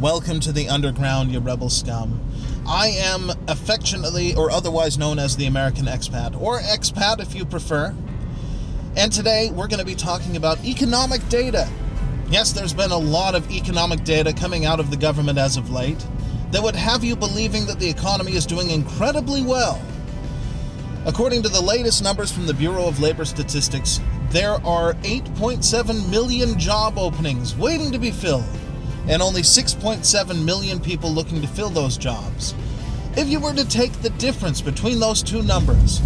Welcome to the underground, you rebel scum. I am affectionately or otherwise known as the American expat, or expat if you prefer. And today we're going to be talking about economic data. Yes, there's been a lot of economic data coming out of the government as of late that would have you believing that the economy is doing incredibly well. According to the latest numbers from the Bureau of Labor Statistics, there are 8.7 million job openings waiting to be filled, and only 6.7 million people looking to fill those jobs. If you were to take the difference between those two numbers,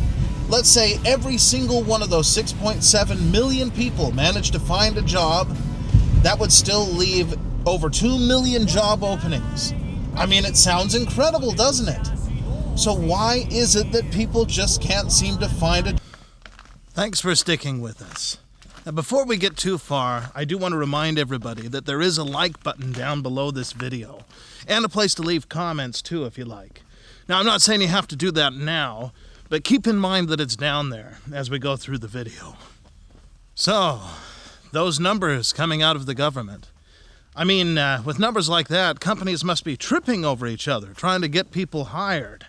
let's say every single one of those 6.7 million people managed to find a job, that would still leave over 2 million job openings. I mean, it sounds incredible, doesn't it? So why is it that people just can't seem to find a... Thanks for sticking with us. Now, before we get too far, I do want to remind everybody that there is a like button down below this video, and a place to leave comments too if you like. Now, I'm not saying you have to do that now, but keep in mind that it's down there as we go through the video. So, those numbers coming out of the government. I mean, with numbers like that, companies must be tripping over each other, trying to get people hired.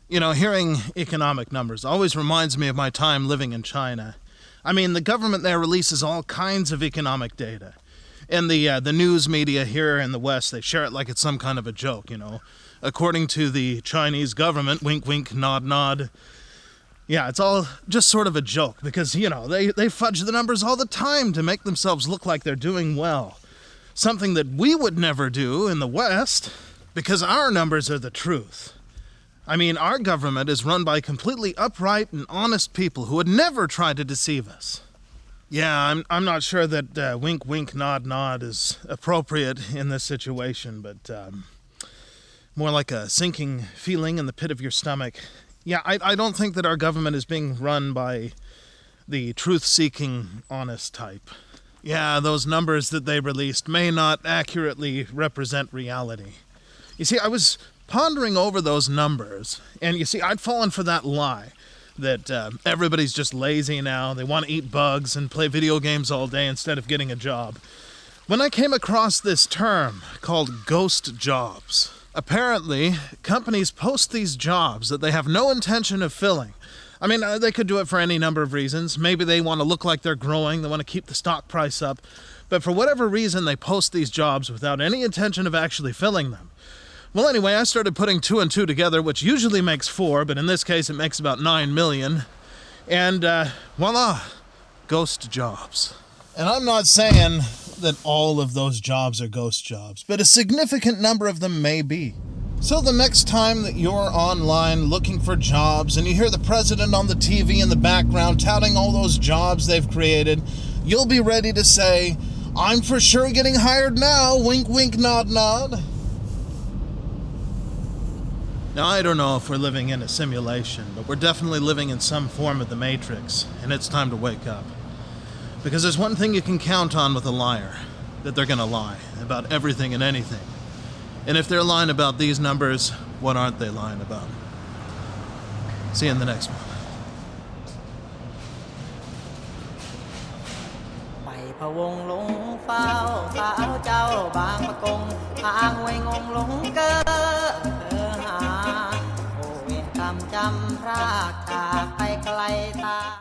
You know, hearing economic numbers always reminds me of my time living in China. I mean, the government there releases all kinds of economic data. And the news media here in the West, they share it like it's some kind of a joke, you know. According to the Chinese government, wink, wink, nod, nod. Yeah, it's all just sort of a joke because, you know, they fudge the numbers all the time to make themselves look like they're doing well. Something that we would never do in the West because our numbers are the truth. I mean, our government is run by completely upright and honest people who would never try to deceive us. Yeah, I'm not sure that wink, wink, nod, nod is appropriate in this situation, but more like a sinking feeling in the pit of your stomach. Yeah, I don't think that our government is being run by the truth-seeking, honest type. Yeah, those numbers that they released may not accurately represent reality. You see, I was pondering over those numbers, and you see, I'd fallen for that lie that everybody's just lazy now, they want to eat bugs and play video games all day instead of getting a job. When I came across this term called ghost jobs, apparently companies post these jobs that they have no intention of filling. I mean, they could do it for any number of reasons. Maybe they want to look like they're growing, they want to keep the stock price up, but for whatever reason they post these jobs without any intention of actually filling them. Well, anyway, I started putting 2 and 2 together, which usually makes 4, but in this case it makes about 9 million. And voila, ghost jobs. And I'm not saying that all of those jobs are ghost jobs, but a significant number of them may be. So the next time that you're online looking for jobs and you hear the president on the TV in the background touting all those jobs they've created, you'll be ready to say, "I'm for sure getting hired now, wink, wink, nod, nod." Now, I don't know if we're living in a simulation, but we're definitely living in some form of the Matrix, and it's time to wake up. Because there's one thing you can count on with a liar, that they're gonna lie about everything and anything. And if they're lying about these numbers, what aren't they lying about? See you in the next one. พะวงหลงเฝ้าสาวเจ้าบางปะกงทางห้วยงงหลงเก้อหาโอเวรกรรมจำพรากจากไปไกลตา